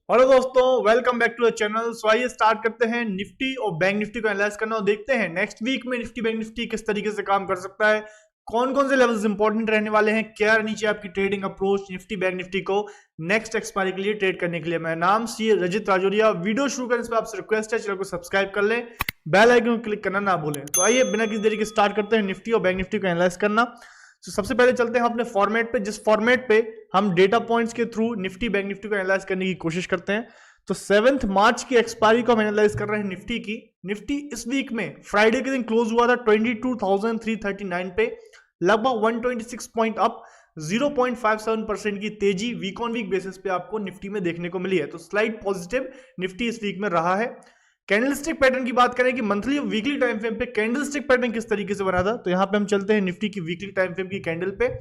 Hello दोस्तों, welcome back to the channel. So आइए start करते हैं निफ्टी और बैंक निफ्टी को एनालाइज करना और देखते हैं नेक्स्ट वीक में निफ्टी बैंक निफ्टी किस तरीके से काम कर सकता है, कौन कौन से लेवल्स इंपॉर्टेंट रहने वाले हैं, क्या रहनी चाहिए आपकी trading approach Nifty bank Nifty को नेक्स्ट एक्सपायरी के लिए ट्रेड करने के लिए। मेरा नाम सी रजित राजौरिया। वीडियो शुरू करने से आपसे रिक्वेस्ट है, चैनल को सब्सक्राइब कर लें, बेल आइकन को क्लिक करना ना भूलें। तो आइए बिना किसी देरी के स्टार्ट करते हैं निफ्टी और बैंक निफ्टी को एनालाइज करना। तो सबसे पहले चलते हैं अपने फॉर्मेट पे, जिस फॉर्मेट पे हम डेटा पॉइंट्स के थ्रू निफ्टी बैंक निफ्टी को एनालाइज करने की कोशिश करते हैं। तो 7 मार्च की एक्सपायरी को हम एनालाइज कर रहे हैं निफ्टी की। निफ्टी इस वीक में फ्राइडे के दिन क्लोज हुआ था 22,339 पे, लगभग 126 पॉइंट अप, 0.57% की तेजी वीक ऑन वीक बेसिस पे आपको निफ्टी में देखने को मिली है। तो स्लाइड पॉजिटिव निफ्टी इस वीक में रहा है। कैंडलस्टिक पैटर्न की बात करें कि मंथली और वीकली टाइम फ्रेम पे कैंडलस्टिक पैटर्न किस तरीके से बना था, तो यहां पे हम चलते हैं निफ्टी की वीकली टाइम फ्रेम की कैंडल पे।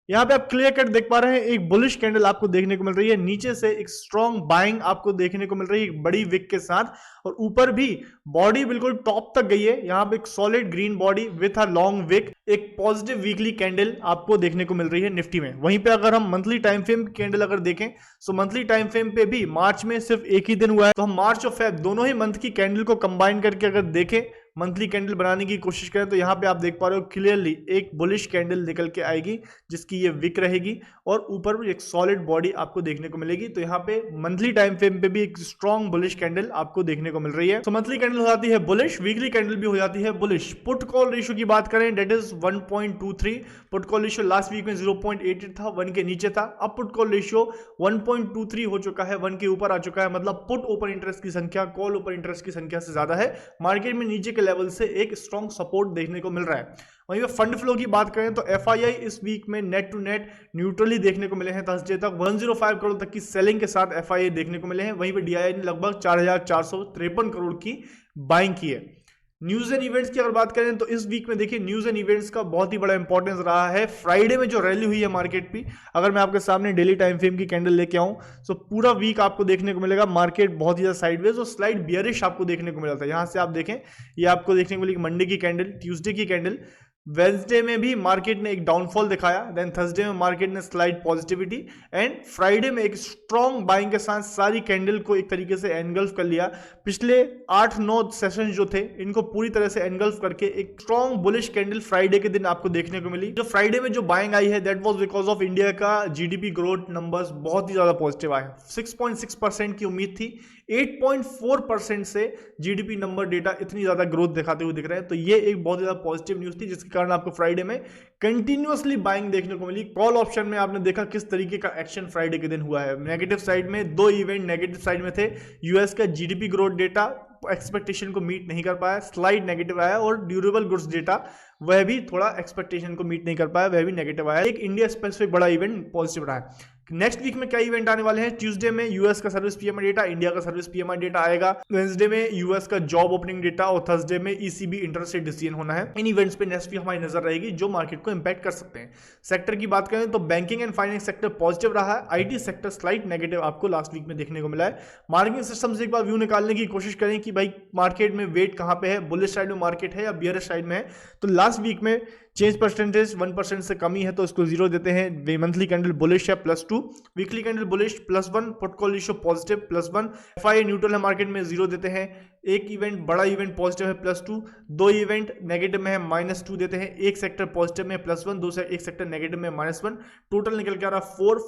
यहाँ पे आप क्लियर कट देख पा रहे हैं, एक बुलिश कैंडल आपको देखने को मिल रही है, नीचे से एक स्ट्रॉन्ग बाइंग आपको देखने को मिल रही है एक बड़ी विक के साथ, और ऊपर भी बॉडी बिल्कुल टॉप तक गई है। यहाँ पे एक solid green body with a long wick, एक पॉजिटिव वीकली कैंडल आपको देखने को मिल रही है निफ्टी में। वहीं पे अगर हम मंथली टाइम फ्रेम कैंडल अगर देखें, तो मंथली टाइम फ्रेम पे भी मार्च में सिर्फ एक ही दिन हुआ है। तो हम मार्च और फेब दोनों ही मंथ की कैंडल को कंबाइन करके अगर देखें, मंथली कैंडल बनाने की कोशिश करें, तो यहाँ पे आप देख पा रहे हो क्लियरली एक बुलिश कैंडल निकल के आएगी जिसकी ये विक रहेगी, और ऊपर एक सॉलिड बॉडी आपको देखने को मिलेगी। तो यहाँ पे मंथली टाइम फ्रेम पे भी एक स्ट्रॉन्ग बुलिश कैंडल आपको देखने को मिल रही है। तो मंथली कैंडल हो जाती है बुलिश, वीकली कैंडल भी हो जाती है बुलिश। पुट कॉल रेशियो की बात करें, that is 1.23। Put call ratio last week में 0.88 था, 1 के नीचे था। अब पुट कॉल रेशियो 1.23 हो चुका है, 1 के ऊपर आ चुका है। मतलब पुट ओपन इंटरेस्ट की संख्या कॉल ओपन इंटरेस्ट की संख्या से ज्यादा है। मार्केट में नीचे के लेवल से एक स्ट्रॉन्ग सपोर्ट देखने को मिल रहा है। वहीं पे फंड फ्लो की बात करें तो एफआईआई इस वीक में नेट टू नेट न्यूट्रली देखने को मिले हैं। थर्सडे तक 105 करोड़ तक की सेलिंग के साथ एफआईआई देखने को मिले हैं। वहीं पे डीआईआई ने लगभग 4,453 करोड़ की बाइंग की है। न्यूज एंड इवेंट्स की अगर बात करें तो इस वीक में देखिए न्यूज एंड इवेंट्स का बहुत ही बड़ा इंपॉर्टेंस रहा है। फ्राइडे में जो रैली हुई है मार्केट की, अगर मैं आपके सामने डेली टाइम फ्रेम की कैंडल लेके आऊं, तो पूरा वीक आपको देखने को मिलेगा मार्केट बहुत ही ज्यादा साइडवेज और स्लाइड बियरिश आपको देखने को मिला था। यहां से आप देखें, ये आपको देखने को मिलेगी मंडे की कैंडल, ट्यूसडे की कैंडल, वेंसडे में भी मार्केट ने एक डाउनफॉल दिखाया, देन थर्सडे में मार्केट ने स्लाइड पॉजिटिविटी, एंड फ्राइडे में एक स्ट्रॉन्ग बाइंग के साथ सारी कैंडल को एक तरीके से एनगल्फ कर लिया। पिछले 8-9 सेशन जो थे इनको पूरी तरह से एनगल्फ करके एक स्ट्रॉन्ग बुलिश कैंडल फ्राइडे के दिन आपको देखने को मिली। जो फ्राइडे में जो बाइंग आई है, that was because of India का जीडीपी ग्रोथ नंबर्स बहुत ही ज्यादा पॉजिटिव आए। 6.6% की उम्मीद थी, 8.4% से जीडीपी नंबर डेटा इतनी ज्यादा ग्रोथ दिखाते हुए दिख रहे हैं। तो ये एक बहुत ज्यादा पॉजिटिव न्यूज थी, जिसके कारण आपको फ्राइडे में कंटिन्यूअसली बाइंग देखने को मिली। कॉल ऑप्शन में आपने देखा किस तरीके का एक्शन फ्राइडे के दिन हुआ है। नेगेटिव साइड में 2 इवेंट नेगेटिव साइड में थे। यूएस का जीडीपी ग्रोथ डेटा एक्सपेक्टेशन को मीट नहीं कर पाया, स्लाइड नेगेटिव आया, और ड्यूरेबल गुड्स डेटा वह भी थोड़ा एक्सपेक्टेशन को मीट नहीं कर पाया, वह भी नेगेटिव आया। एक इंडिया स्पेसिफिक बड़ा इवेंट पॉजिटिव रहा है। नेक्स्ट वीक में क्या इवेंट आने वाले हैं? ट्यूसडे में यूएस का सर्विस पीएमआई डेटा, इंडिया का सर्विस पीएमआई डेटा आएगा। वेंसडे में यूएस का जॉब ओपनिंग डेटा, और थर्सडे में ईसीबी इंटरेस्ट रेट डिसीजन होना है। इन इवेंट्स पे नेक्स्ट वीक हमारी नजर रहेगी, जो मार्केट को इंपैक्ट कर सकते हैं। सेक्टर की बात करें तो banking and finance sector positive रहा है, आईटी सेक्टर स्लाइट नेगेटिव आपको लास्ट वीक में देखने को मिला है। मार्केटिंग सिस्टम से एक बार व्यू निकालने की कोशिश करें कि भाई मार्केट में वेट कहां पे है, बुलिश साइड में मार्केट है या बियरिश साइड में है। तो लास्ट वीक में चेंज परसेंटेज 1% से कमी है, तो इसको 0 देते हैं। मंथली कैंडल बुलिश है +2, weekly candle bullish +1, put call ratio positive +1, FII neutral है मार्केट में 0 देते हैं। एक इवेंट बड़ा इवेंट पॉजिटिव है +2, 2 इवेंट नेगेटिव में है -2 देते हैं। एक सेक्टर पॉजिटिव में +1, एक सेक्टर नेगेटिव में -1, टोटल निकल के आ रहा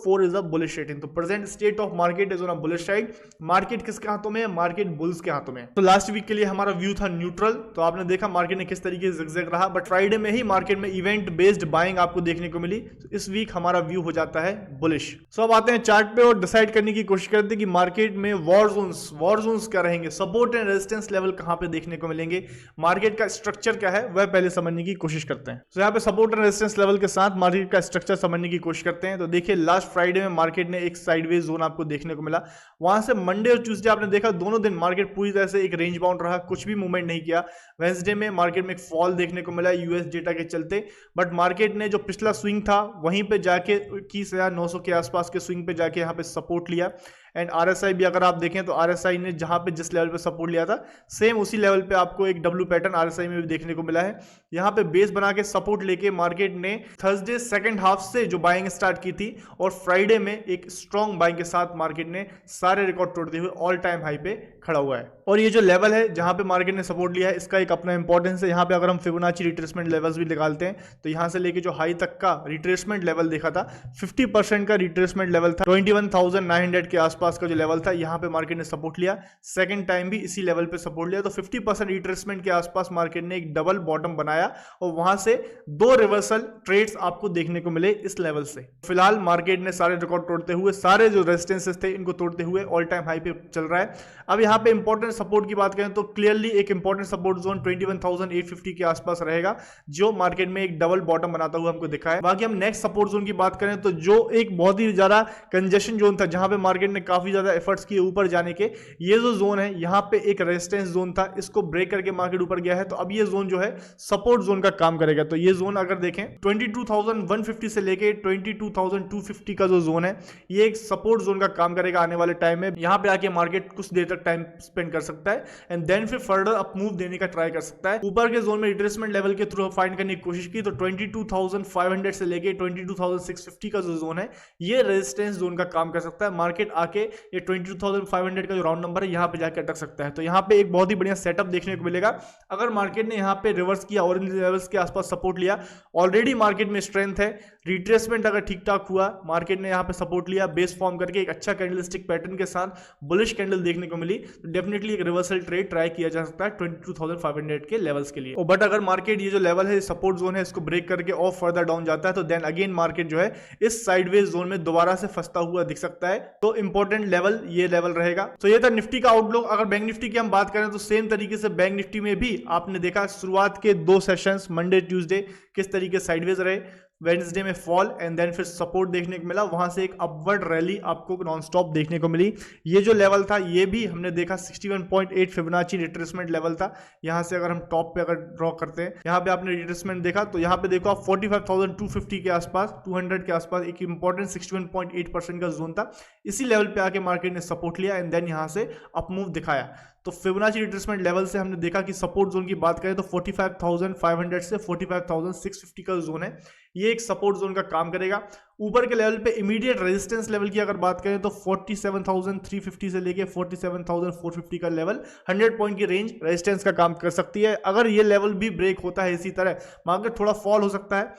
4 इज अ बुलिश रेटिंग। तो present state of market is on a bullish side. Market किसके हाथों में है? मार्केट बुल्स के हाथों में। तो लास्ट वीक के लिए हमारा व्यू था न्यूट्रल, तो आपने देखा मार्केट ने किस तरीके से जिगजैग रहा, बट फ्राइडे में ही मार्केट में इवेंट बेस्ड बाइंग आपको देखने को मिली। तो इस वीक हमारा व्यू हो जाता है बुलिश। सो अब आते हैं चार्ट पे और डिसाइड करने की कोशिश करते हैं कि मार्केट में वॉर जोन्स क्या रहेंगे, सपोर्ट एंड रेजिस्टेंस लेवल कहां पे देखने को मिलेंगे, मार्केट का स्ट्रक्चर क्या है, वह पहले समझने की कोशिश करते हैं। तो यहाँ पे सपोर्ट एंड रेजिस्टेंस लेवल के साथ मार्केट का स्ट्रक्चर समझने की कोशिश करते हैं। तो देखिए लास्ट फ्राइडे में मार्केट ने एक साइडवेज जोन आपको देखने को मिला, वहां से मंडे और ट्यूसडे आपने देखा दोनों दिन मार्केट पूरी तरह से एक रेंज बाउंड रहा, कुछ भी मूवमेंट नहीं किया। वेंसडे में मार्केट में एक फॉल देखने को मिला यूएस डेटा के चलते, बट मार्केट ने जो पिछला स्विंग था वहीं पे जाके 21,900 के आसपास के स्विंग पे जाके यहाँ पे सपोर्ट लिया, एंड RSI भी अगर आप देखें तो RSI ने जहां पे जिस लेवल पे सपोर्ट लिया था सेम उसी लेवल पे आपको एक डब्ल्यू पैटर्न RSI में भी देखने को मिला है। यहाँ पे बेस बना के सपोर्ट लेके मार्केट ने थर्सडे सेकंड हाफ से जो बाइंग स्टार्ट की थी और फ्राइडे में एक स्ट्रॉन्ग बाइंग के साथ मार्केट ने सारे रिकॉर्ड तोड़ते हुए ऑल टाइम हाई पे खड़ा हुआ है। और ये जो लेवल है जहां पे मार्केट ने सपोर्ट लिया है इसका एक अपना इंपॉर्टेंस है। यहाँ पे अगर हम फिबोनाची रिट्रेसमेंट लेवल्स भी निकालते हैं तो यहाँ से लेके जो हाई तक का रिट्रेसमेंट लेवल देखा था 50% का रिट्रेसमेंट लेवल था। 21,900 के आसपास का जो लेवल था यहाँ पे मार्केट ने सपोर्ट लिया, सेकंड टाइम भी इसी लेवल पे सपोर्ट लिया। तो 50% रिट्रेसमेंट के आसपास मार्केट ने एक डबल बॉटम बनाया और वहां से दो रिवर्सल ट्रेड्स आपको देखने को मिले इस लेवल से। फिलहाल मार्केट ने सारे रिकॉर्ड तोड़ते हुए, सारे जो रेजिस्टेंसेस थे इनको तोड़ते हुए ऑल टाइम हाई पे चल रहा है। अब यहाँ पे इंपॉर्टेंट सपोर्ट की बात करें तो क्लियरली एक इंपॉर्टेंट सपोर्ट जोन 21,850 के आसपास रहेगा जो मार्केट में एक डबल बॉटम बनाता हुआ हमको दिखा है। बाकी हम नेक्स्ट सपोर्ट जोन की बात करें तो जो एक बहुत ही ज्यादा कंजेशन जोन था जहां पे मार्केट ने काफी ज्यादा एफर्ट्स किए ऊपर जाने के, ये जो जोन है यहाँ पे एक रेजिस्टेंस जोन था, इसको ब्रेक करके मार्केट ऊपर गया है। तो अब ये जोन जो है सपोर्ट जोन का काम करेगा। तो ये जोन अगर देखें 22,150 से लेके 22,250 का जो जोन है ये एक सपोर्ट जोन का काम करेगा आने वाले टाइम में। यहाँ पे आके मार्केट कुछ देर तक टाइम स्पेंड कर सकता है एंड देन फिर फर्दर अप मूव देने का ट्राई कर सकता है। ऊपर के जोन में रिट्रेसमेंट लेवल के थ्रू फाइंड करने की कोशिश की तो 22,500 से लेके 22,650 का जो जोन है ये रेजिस्टेंस जोन का काम कर सकता है। मार्केट आके ये 22,500 का जो राउंड नंबर है यहाँ पे जाके अटक सकता है। तो यहाँ पे एक बहुत ही बढ़िया सेटअप देखने को मिलेगा अगर मार्केट ने यहाँ पे रिवर्स किया और इन लेवल्स के आसपास सपोर्ट लिया। ऑलरेडी मार्केट में स्ट्रेंथ है, रिट्रेसमेंट अगर ठीक ठाक हुआ, मार्केट ने यहाँ पे सपोर्ट लिया, बेस फॉर्म करके एक अच्छा कैंडलस्टिक पैटर्न के साथ बुलिश कैंडल देखने को मिली तो डेफिनेटली एक रिवर्सल ट्रेड ट्राई किया जा सकता है 22,500 के लेवल्स के लिए। और बट अगर मार्केट ये जो लेवल है सपोर्ट जोन है इसको ब्रेक करके और फर्दर डाउन जाता है तो देन अगेन मार्केट जो है इस साइडवेज जोन में दोबारा से फंसता हुआ दिख सकता है। तो इंपॉर्टेंट लेवल ये लेवल रहेगा। तो ये था निफ्टी का आउटलुक। अगर बैंक निफ्टी की हम बात करें तो सेम तरीके से बैंक निफ्टी में भी आपने देखा शुरुआत के दो सेशंस मंडे ट्यूसडे किस तरीके साइडवेज रहे, वेडनेसडे में फॉल एंड देन फिर सपोर्ट देखने को मिला, वहां से एक अपवर्ड रैली आपको नॉन स्टॉप देखने को मिली। ये जो लेवल था ये भी हमने देखा 61.8 फिबोनाची रिट्रेसमेंट लेवल था। यहां से अगर हम टॉप पे अगर ड्रॉ करते हैं यहाँ पे आपने रिट्रेसमेंट देखा तो यहाँ पे देखो आप 45,250 के आसपास 200 के आसपास एक इंपॉर्टेंट 61.8% का जोन था। इसी लेवल पे आके मार्केट ने सपोर्ट लिया एंड देन यहाँ से अपमूव दिखाया। तो फिबोनाची रिट्रेसमेंट लेवल से हमने देखा कि सपोर्ट जोन की बात करें तो 45,500 से 45,650 का जोन है ये एक सपोर्ट जोन का काम करेगा। ऊपर के लेवल पे इमीडिएट रेजिस्टेंस लेवल की अगर बात करें तो 47,350 से लेके 47,450 का लेवल 100 पॉइंट की रेंज रेजिस्टेंस का काम कर सकती है। अगर ये लेवल भी ब्रेक होता है इसी तरह मार्केट थोड़ा फॉल हो सकता है।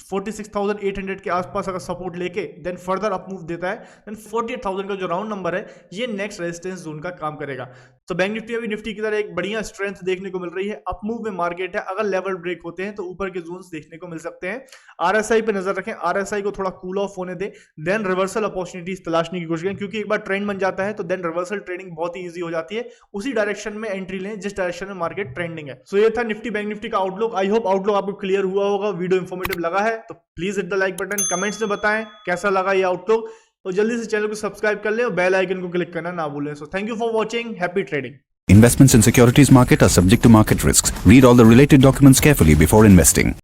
46,800 के आसपास अगर सपोर्ट लेके देन फर्दर अप मूव देता है देन 48,000 का जो राउंड नंबर है ये नेक्स्ट रेजिस्टेंस जोन का काम करेगा। तो बैंक निफ्टी अभी निफ्टी की तरह एक बढ़िया स्ट्रेंथ देखने को मिल रही है, अप मूव में मार्केट है। अगर लेवल ब्रेक होते हैं तो ऊपर के जोन्स देखने को मिल सकते हैं। RSI पे नजर रखें, RSI को थोड़ा कूल ऑफ होने दें देन रिवर्सल अपॉर्चुनिटीज तलाशने की कोशिश करें क्योंकि एक बार ट्रेंड बन जाता है तो देन रिवर्सल ट्रेडिंग बहुत ही ईजी हो जाती है। उसी डायरेक्शन में एंट्री लें जिस डायरेक्शन में मार्केट ट्रेंडिंग है। सो ये था निफ्टी बैंक निफ्टी का आउटलुक। आई होप आउटलुक आपको क्लियर हुआ होगा, वीडियो इंफॉर्मेटिव लगा है तो please hit the like button, comments में बताएं कैसा लगा ये आउटलुक और जल्दी से चैनल को सब्सक्राइब कर लें और बेल आइकन को क्लिक करना ना भूलें। So thank you for watching, happy trading. Investments in securities market are subject to market risks. Read all the related documents carefully before investing.